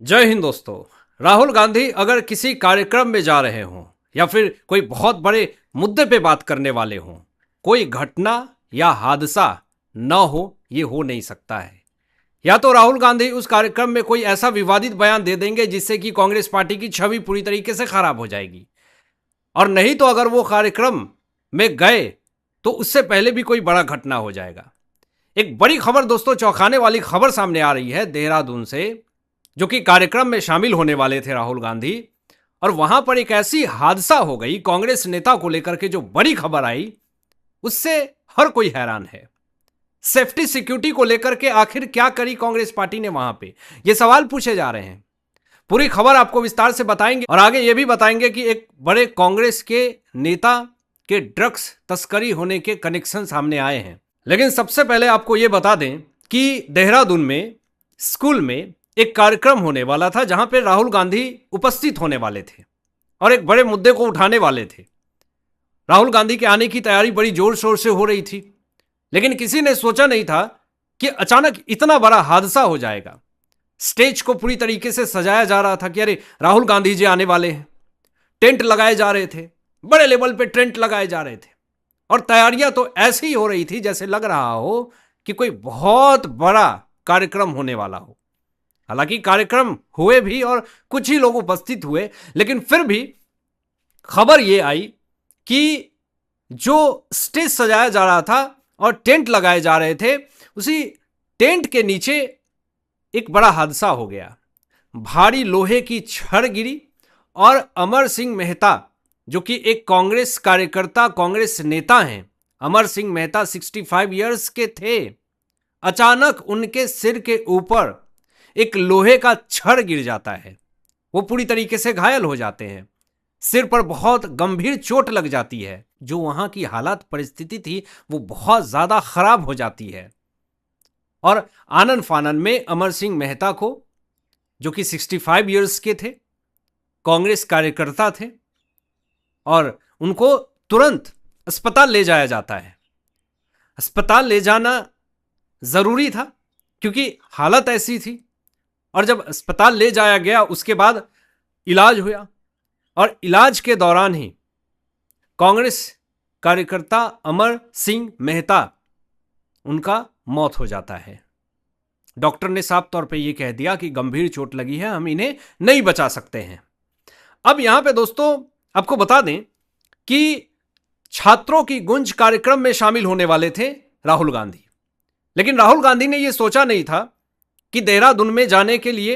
जय हिंद दोस्तों। राहुल गांधी अगर किसी कार्यक्रम में जा रहे हों या फिर कोई बहुत बड़े मुद्दे पे बात करने वाले हों, कोई घटना या हादसा न हो ये हो नहीं सकता है। या तो राहुल गांधी उस कार्यक्रम में कोई ऐसा विवादित बयान दे देंगे जिससे कि कांग्रेस पार्टी की छवि पूरी तरीके से खराब हो जाएगी, और नहीं तो अगर वो कार्यक्रम में गए तो उससे पहले भी कोई बड़ा घटना हो जाएगा। एक बड़ी खबर दोस्तों, चौंकाने वाली खबर सामने आ रही है देहरादून से, जो कि कार्यक्रम में शामिल होने वाले थे राहुल गांधी, और वहां पर एक ऐसी हादसा हो गई कांग्रेस नेता को लेकर के जो बड़ी खबर आई, उससे हर कोई हैरान है। सेफ्टी सिक्योरिटी को लेकर के आखिर क्या करी कांग्रेस पार्टी ने वहां पे, ये सवाल पूछे जा रहे हैं। पूरी खबर आपको विस्तार से बताएंगे और आगे ये भी बताएंगे कि एक बड़े कांग्रेस के नेता के ड्रग्स तस्करी होने के कनेक्शन सामने आए हैं। लेकिन सबसे पहले आपको ये बता दें कि देहरादून में स्कूल में एक कार्यक्रम होने वाला था जहां पे राहुल गांधी उपस्थित होने वाले थे और एक बड़े मुद्दे को उठाने वाले थे। राहुल गांधी के आने की तैयारी बड़ी जोर शोर से हो रही थी, लेकिन किसी ने सोचा नहीं था कि अचानक इतना बड़ा हादसा हो जाएगा। स्टेज को पूरी तरीके से सजाया जा रहा था कि अरे राहुल गांधी जी आने वाले हैं। टेंट लगाए जा रहे थे, बड़े लेवल पे टेंट लगाए जा रहे थे, और तैयारियां तो ऐसे ही हो रही थी जैसे लग रहा हो कि कोई बहुत बड़ा कार्यक्रम होने वाला हो। हालांकि कार्यक्रम हुए भी और कुछ ही लोग उपस्थित हुए, लेकिन फिर भी खबर यह आई कि जो स्टेज सजाया जा रहा था और टेंट लगाए जा रहे थे, उसी टेंट के नीचे एक बड़ा हादसा हो गया। भारी लोहे की छड़ गिरी और अमर सिंह मेहता, जो कि एक कांग्रेस कार्यकर्ता, कांग्रेस नेता हैं, अमर सिंह मेहता 65 इयर्स के थे, अचानक उनके सिर के ऊपर एक लोहे का छड़ गिर जाता है। वो पूरी तरीके से घायल हो जाते हैं, सिर पर बहुत गंभीर चोट लग जाती है। जो वहां की हालात परिस्थिति थी वो बहुत ज्यादा खराब हो जाती है, और आनन फानन में अमर सिंह मेहता को, जो कि 65 इयर्स के थे, कांग्रेस कार्यकर्ता थे, और उनको तुरंत अस्पताल ले जाया जाता है। अस्पताल ले जाना जरूरी था क्योंकि हालत ऐसी थी, और जब अस्पताल ले जाया गया उसके बाद इलाज हुआ, और इलाज के दौरान ही कांग्रेस कार्यकर्ता अमर सिंह मेहता, उनका मौत हो जाता है। डॉक्टर ने साफ तौर पे यह कह दिया कि गंभीर चोट लगी है, हम इन्हें नहीं बचा सकते हैं। अब यहां पे दोस्तों आपको बता दें कि छात्रों की गूंज कार्यक्रम में शामिल होने वाले थे राहुल गांधी, लेकिन राहुल गांधी ने यह सोचा नहीं था कि देहरादून में जाने के लिए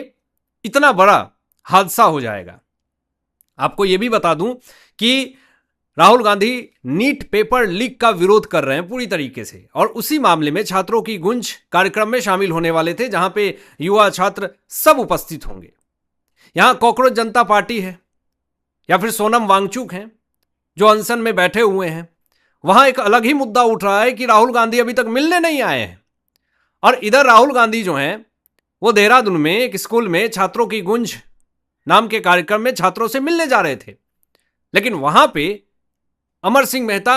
इतना बड़ा हादसा हो जाएगा। आपको यह भी बता दूं कि Rahul Gandhi NEET paper leak का विरोध कर रहे हैं पूरी तरीके से, और उसी मामले में छात्रों की गूंज कार्यक्रम में शामिल होने वाले थे जहां पे युवा छात्र सब उपस्थित होंगे। यहां कॉकरोच जनता पार्टी है या फिर सोनम वांगचुक हैं जो अनशन में बैठे हुए हैं। वहां एक अलग ही मुद्दा उठ रहा है कि राहुल गांधी अभी तक मिलने नहीं आए हैं, और इधर राहुल गांधी जो हैं वो देहरादून में एक स्कूल में छात्रों की गूंज नाम के कार्यक्रम में छात्रों से मिलने जा रहे थे, लेकिन वहां पे अमर सिंह मेहता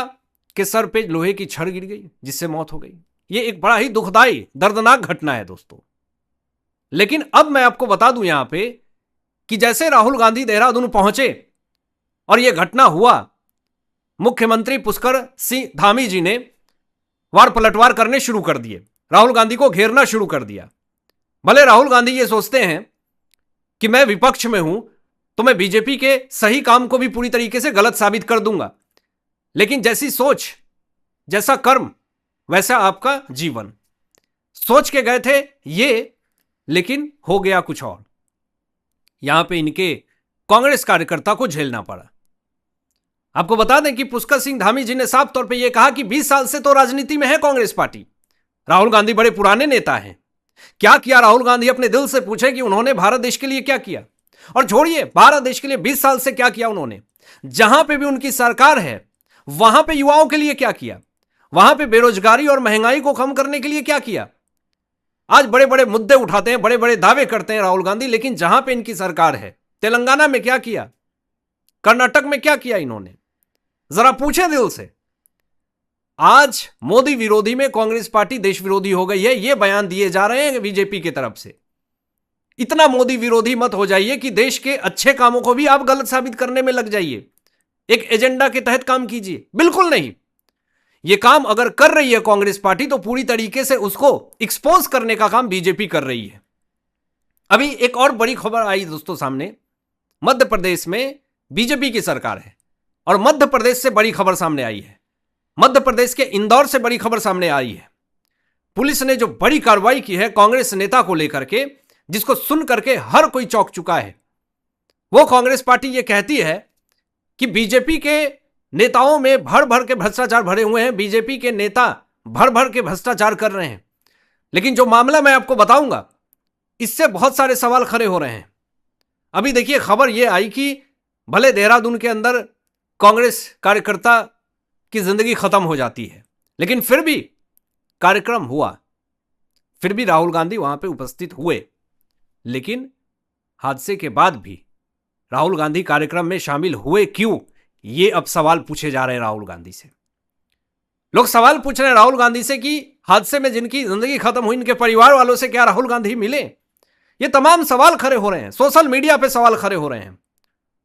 के सर पे लोहे की छड़ गिर गई जिससे मौत हो गई। ये एक बड़ा ही दुखदाई दर्दनाक घटना है दोस्तों। लेकिन अब मैं आपको बता दूं यहां पे कि जैसे राहुल गांधी देहरादून पहुंचे और यह घटना हुआ, मुख्यमंत्री पुष्कर सिंह धामी जी ने वार पलटवार करने शुरू कर दिए, राहुल गांधी को घेरना शुरू कर दिया। भले राहुल गांधी ये सोचते हैं कि मैं विपक्ष में हूं तो मैं बीजेपी के सही काम को भी पूरी तरीके से गलत साबित कर दूंगा, लेकिन जैसी सोच जैसा कर्म वैसा आपका जीवन। सोच के गए थे ये, लेकिन हो गया कुछ और। यहां पे इनके कांग्रेस कार्यकर्ता को झेलना पड़ा। आपको बता दें कि पुष्कर सिंह धामी जी ने साफ तौर पे यह कहा कि 20 साल से तो राजनीति में है कांग्रेस पार्टी, राहुल गांधी बड़े पुराने नेता हैं। क्या किया राहुल गांधी, अपने दिल से पूछे कि उन्होंने भारत देश के लिए क्या किया, और छोड़िए भारत देश के लिए 20 साल से क्या किया उन्होंने। जहां पे भी उनकी सरकार है वहां पे युवाओं के लिए क्या किया, वहां पे बेरोजगारी और महंगाई को कम करने के लिए क्या किया। आज बड़े बड़े मुद्दे उठाते हैं, बड़े बड़े दावे करते हैं राहुल गांधी, लेकिन जहां पे इनकी सरकार है, तेलंगाना में क्या किया, कर्नाटक में क्या किया इन्होंने, जरा पूछे दिल से। आज मोदी विरोधी में कांग्रेस पार्टी देश विरोधी हो गई है, यह बयान दिए जा रहे हैं बीजेपी की तरफ से। इतना मोदी विरोधी मत हो जाइए कि देश के अच्छे कामों को भी आप गलत साबित करने में लग जाइए, एक एजेंडा के तहत काम कीजिए। बिल्कुल नहीं। यह काम अगर कर रही है कांग्रेस पार्टी तो पूरी तरीके से उसको एक्सपोज करने का काम बीजेपी कर रही है। अभी एक और बड़ी खबर आई दोस्तों सामने, मध्य प्रदेश में बीजेपी की सरकार है और मध्य प्रदेश से बड़ी खबर सामने आई है। मध्य प्रदेश के इंदौर से बड़ी खबर सामने आई है। पुलिस ने जो बड़ी कार्रवाई की है कांग्रेस नेता को लेकर के, जिसको सुन करके हर कोई चौंक चुका है। वो कांग्रेस पार्टी ये कहती है कि बीजेपी के नेताओं में भर भर के भ्रष्टाचार भरे हुए हैं, बीजेपी के नेता भर भर के भ्रष्टाचार कर रहे हैं। लेकिन जो मामला मैं आपको बताऊंगा, इससे बहुत सारे सवाल खड़े हो रहे हैं। अभी देखिए, खबर यह आई कि भले देहरादून के अंदर कांग्रेस कार्यकर्ता की जिंदगी खत्म हो जाती है, लेकिन फिर भी कार्यक्रम हुआ, फिर भी राहुल गांधी वहां पे उपस्थित हुए। लेकिन हादसे के बाद भी राहुल गांधी कार्यक्रम में शामिल हुए क्यों, ये अब सवाल पूछे जा रहे हैं राहुल गांधी से। लोग सवाल पूछ रहे हैं राहुल गांधी से कि हादसे में जिनकी जिंदगी खत्म हुई, इनके परिवार वालों से क्या राहुल गांधी मिले? ये तमाम सवाल खड़े हो रहे हैं, सोशल मीडिया पे सवाल खड़े हो रहे हैं।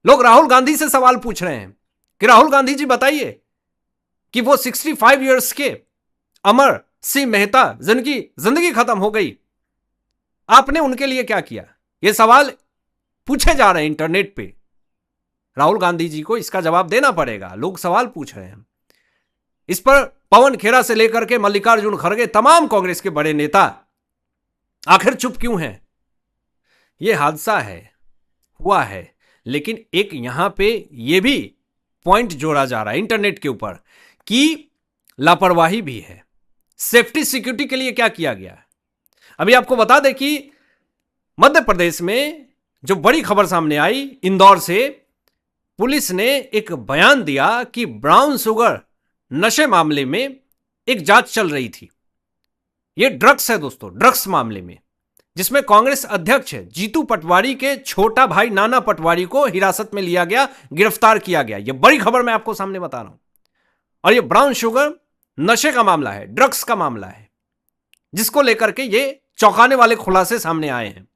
लोग राहुल गांधी से सवाल पूछ रहे हैं कि राहुल गांधी जी बताइए कि वो 65 ईयर्स के अमर सिंह मेहता जिनकी जिंदगी खत्म हो गई, आपने उनके लिए क्या किया? ये सवाल पूछे जा रहे हैं इंटरनेट पे। राहुल गांधी जी को इसका जवाब देना पड़ेगा। लोग सवाल पूछ रहे हैं इस पर। पवन खेरा से लेकर के मल्लिकार्जुन खड़गे, तमाम कांग्रेस के बड़े नेता आखिर चुप क्यों हैं? यह हादसा है, हुआ है, लेकिन एक यहां पे यह भी पॉइंट जोड़ा जा रहा है इंटरनेट के ऊपर कि लापरवाही भी है। सेफ्टी सिक्योरिटी के लिए क्या किया गया है? अभी आपको बता दें कि मध्य प्रदेश में जो बड़ी खबर सामने आई इंदौर से, पुलिस ने एक बयान दिया कि ब्राउन शुगर नशे मामले में एक जांच चल रही थी। यह ड्रग्स है दोस्तों, ड्रग्स मामले में, जिसमें कांग्रेस अध्यक्ष जीतू पटवारी के छोटा भाई नाना पटवारी को हिरासत में लिया गया, गिरफ्तार किया गया। यह बड़ी खबर मैं आपको सामने बता रहा हूं। और यह ब्राउन शुगर नशे का मामला है, ड्रग्स का मामला है, जिसको लेकर के ये चौंकाने वाले खुलासे सामने आए हैं।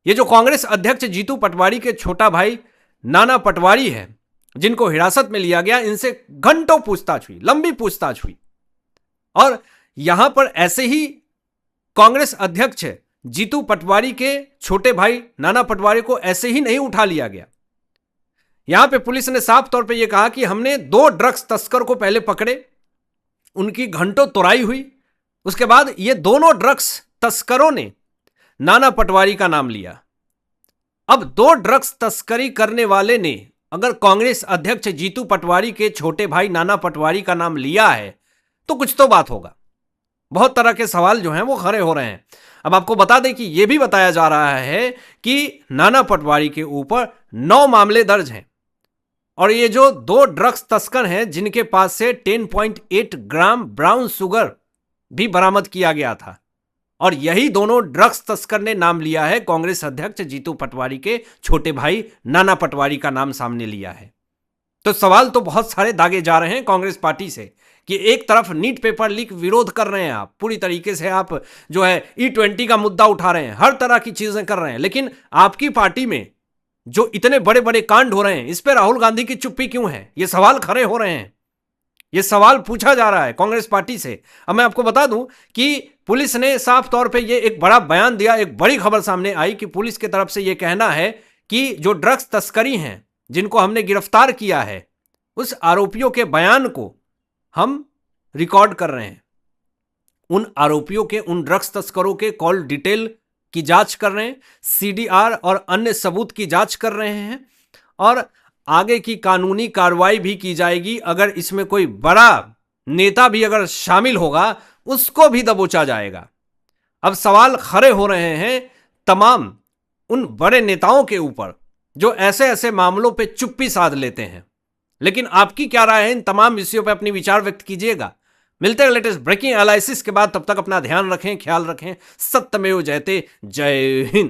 ये जो कांग्रेस अध्यक्ष जीतू पटवारी के छोटा भाई नाना पटवारी है, जिनको हिरासत में लिया गया, इनसे घंटों पूछताछ हुई, लंबी पूछताछ हुई। और यहां पर ऐसे ही कांग्रेस अध्यक्ष जीतू पटवारी के छोटे भाई नाना पटवारी को ऐसे ही नहीं उठा लिया गया। यहां पे पुलिस ने साफ तौर पे यह कहा कि हमने 2 ड्रग्स तस्कर को पहले पकड़े, उनकी घंटों तोड़ाई हुई, उसके बाद ये दोनों ड्रग्स तस्करों ने नाना पटवारी का नाम लिया। अब 2 ड्रग्स तस्करी करने वाले ने अगर कांग्रेस अध्यक्ष जीतू पटवारी के छोटे भाई नाना पटवारी का नाम लिया है तो कुछ तो बात होगा। बहुत तरह के सवाल जो हैं वो खड़े हो रहे हैं। अब आपको बता दें कि यह भी बताया जा रहा है कि नाना पटवारी के ऊपर 9 मामले दर्ज हैं और ये जो 2 ड्रग्स तस्कर हैं जिनके पास से 10.8 ग्राम ब्राउन शुगर भी बरामद किया गया था, और यही दोनों ड्रग्स तस्कर ने नाम लिया है कांग्रेस अध्यक्ष जीतू पटवारी के छोटे भाई नाना पटवारी का नाम सामने लिया है। तो सवाल तो बहुत सारे दागे जा रहे हैं कांग्रेस पार्टी से कि एक तरफ नीट पेपर लीक विरोध कर रहे हैं, आप पूरी तरीके से आप जो है E20 का मुद्दा उठा रहे हैं, हर तरह की चीजें कर रहे हैं, लेकिन आपकी पार्टी में जो इतने बड़े बड़े कांड हो रहे हैं इस पर राहुल गांधी की चुप्पी क्यों है? ये सवाल खड़े हो रहे हैं, ये सवाल पूछा जा रहा है कांग्रेस पार्टी से। अब मैं आपको बता दूं कि पुलिस ने साफ तौर पे ये एक बड़ा बयान दिया, एक बड़ी खबर सामने आई कि पुलिस की तरफ से ये कहना है कि जो ड्रग्स तस्करी हैं जिनको हमने गिरफ्तार किया है, उस आरोपियों के बयान को हम रिकॉर्ड कर रहे हैं, उन आरोपियों के, उन ड्रग्स तस्करों के कॉल डिटेल की जांच कर रहे हैं, CDR और अन्य सबूत की जांच कर रहे हैं, और आगे की कानूनी कार्रवाई भी की जाएगी। अगर इसमें कोई बड़ा नेता भी अगर शामिल होगा उसको भी दबोचा जाएगा। अब सवाल खड़े हो रहे हैं तमाम उन बड़े नेताओं के ऊपर जो ऐसे ऐसे मामलों पे चुप्पी साध लेते हैं। लेकिन आपकी क्या राय है इन तमाम विषयों पे? अपनी विचार व्यक्त कीजिएगा। मिलते हैं लेटेस्ट ब्रेकिंग एनालिसिस के बाद, तब तक अपना ध्यान रखें, ख्याल रखें। सत्यमेव जयते। जय हिंद।